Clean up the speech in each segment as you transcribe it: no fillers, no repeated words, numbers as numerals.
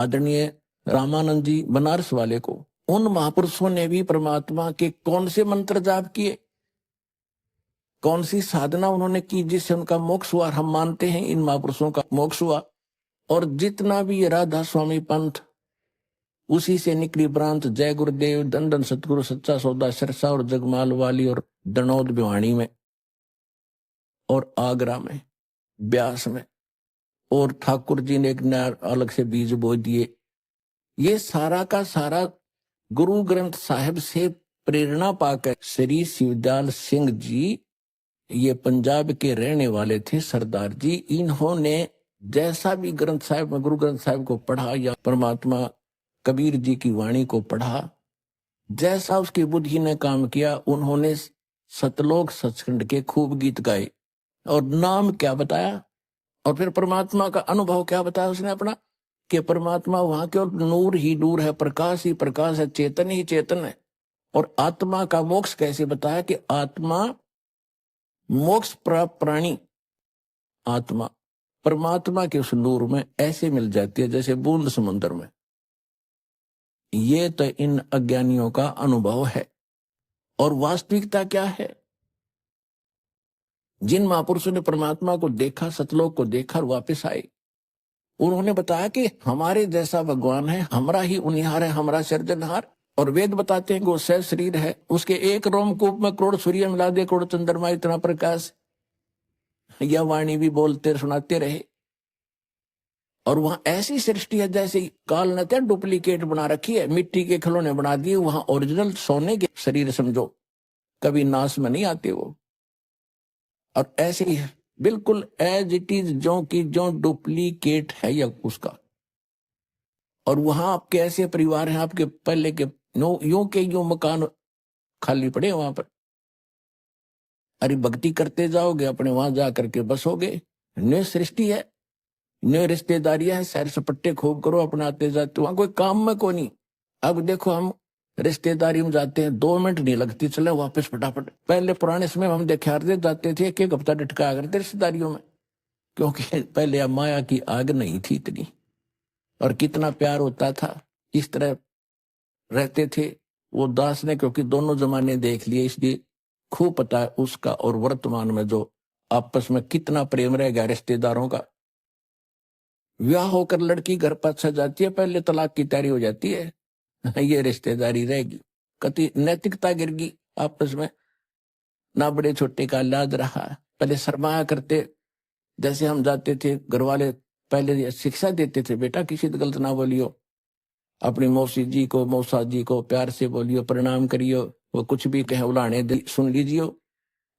आदरणीय रामानंद जी बनारस वाले को, उन महापुरुषों ने भी परमात्मा के कौन से मंत्र जाप किए, कौन सी साधना उन्होंने की जिससे उनका मोक्ष हुआ। हम मानते हैं इन महापुरुषों का मोक्ष हुआ। और जितना भी ये राधा स्वामी पंथ, उसी से निकली ब्रांच जय गुरुदेव, दंदन सतगुरु, सच्चा सौदा, सिरसा और जगमाल वाली और दनौद भिवानी में और आगरा में, ब्यास में, और ठाकुर जी ने एक नया अलग से बीज बो दिए। ये सारा का सारा गुरु ग्रंथ साहिब से प्रेरणा पाकर श्री शिवदयाल सिंह जी, ये पंजाब के रहने वाले थे सरदार जी, इन्होंने जैसा भी ग्रंथ साहिब में गुरु ग्रंथ साहिब को पढ़ा या परमात्मा कबीर जी की वाणी को पढ़ा, जैसा उसकी बुद्धि ने काम किया, उन्होंने सतलोक सचखंड के खूब गीत गाए और नाम क्या बताया, और फिर परमात्मा का अनुभव क्या बताया उसने अपना, कि परमात्मा वहां केवल नूर ही नूर है, प्रकाश ही प्रकाश है, चेतन ही चेतन है। और आत्मा का मोक्ष कैसे बताया, कि आत्मा मोक्ष प्राप्त प्राणी आत्मा परमात्मा के उस नूर में ऐसे मिल जाती है जैसे बूंद समुद्र में। ये तो इन अज्ञानियों का अनुभव है। और वास्तविकता क्या है, जिन महापुरुषों ने परमात्मा को देखा, सतलोक को देखा और वापस आए, उन्होंने बताया कि हमारे जैसा भगवान है, हमारा ही उनिहार है, हमारा सृजनहार। और वेद बताते हैं कि वो सह शरीर है, उसके एक रोमकूप में करोड़ सूर्य मिला दे, करोड़ चंद्रमा, इतना प्रकाश। यह वाणी भी बोलते सुनाते रहे। और वहां ऐसी सृष्टि है जैसे काल ने तो डुप्लीकेट बना रखी है, मिट्टी के खिलौने बना दिए, वहां ओरिजिनल सोने के शरीर समझो, कभी नाश में नहीं आते वो। और ऐसे ही बिल्कुल एज इट इज, जो की जो डुप्लीकेट है या उसका। और वहां आपके ऐसे परिवार हैं, आपके पहले के यूं के यूं मकान खाली पड़े वहां पर। अरे भक्ति करते जाओगे, अपने वहां जा करके बसोगे। नई सृष्टि है, नई रिश्तेदारियां हैं, सैर सपट्टे खूब करो, अपनाते जाते, वहां कोई काम में कोई नहीं। अब देखो हम रिश्तेदारी में जाते हैं, 2 मिनट नहीं लगती, चले वापस फटाफट। पहले पुराने समय में हम देखारते जाते थे, एक हफ्ता डटका करते रिश्तेदारियों में, क्योंकि पहले माया की आग नहीं थी इतनी, और कितना प्यार होता था, किस तरह रहते थे वो दास ने, क्योंकि दोनों जमाने देख लिए, इसलिए खूब पता है उसका। और वर्तमान में जो आपस में कितना प्रेम रह गया रिश्तेदारों का। विवाह होकर लड़की घर पर सज जाती है, पहले तलाक की तैयारी हो जाती है, ये रिश्तेदारी रहेगी, कति नैतिकता गिर गई आपस में, ना बड़े छोटे का लाज रहा। पहले शर्माया करते, जैसे हम जाते थे घर वाले पहले शिक्षा देते थे, बेटा किसी तो गलत ना बोलियो, अपनी मौसी जी को, मौसा जी को प्यार से बोलियो, प्रणाम करियो, वो कुछ भी कहे उलाने सुन लीजियो।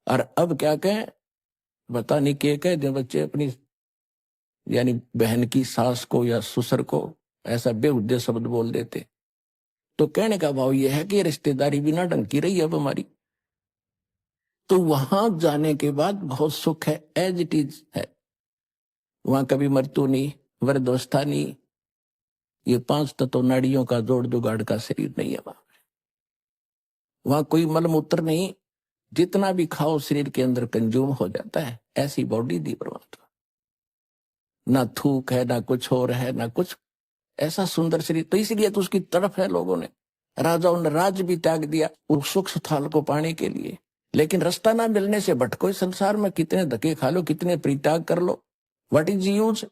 और अब क्या कहें, बता नहीं क्या कह दे बच्चे अपनी, यानी बहन की सास को या ससुर को ऐसा बेहुद्दे शब्द बोल देते। तो कहने का भाव यह है कि रिश्तेदारी बिना ढंग की रही अब हमारी। तो वहां जाने के बाद बहुत सुख है, एज इट इज है। वहां कभी मृत्यु नहीं, वृद्धावस्था नहीं, ये 5 तत्व नाड़ियों का जोड़ जुगाड़ का शरीर नहीं है वहां कोई मलमूत्र नहीं, जितना भी खाओ शरीर के अंदर कंज्यूम हो जाता है, ऐसी बॉडी दी परमात्मा। ना थूक है, ना कुछ और है, ना कुछ, ऐसा सुंदर शरीर। तो इसलिए तो उसकी तरफ है लोगों ने, राजाओं ने राज भी त्याग दिया उस सुख स्थाल को पाने के लिए। लेकिन रास्ता ना मिलने से भटको इस संसार में, कितने धक्के खा लो, कितने परित्याग कर लो, व्हाट इज यूज।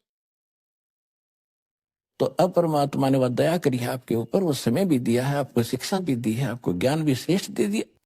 तो अब परमात्मा ने वह दया करी है आपके ऊपर, वो समय भी दिया है, आपको शिक्षा भी दी है, आपको ज्ञान भी श्रेष्ठ दे दिया।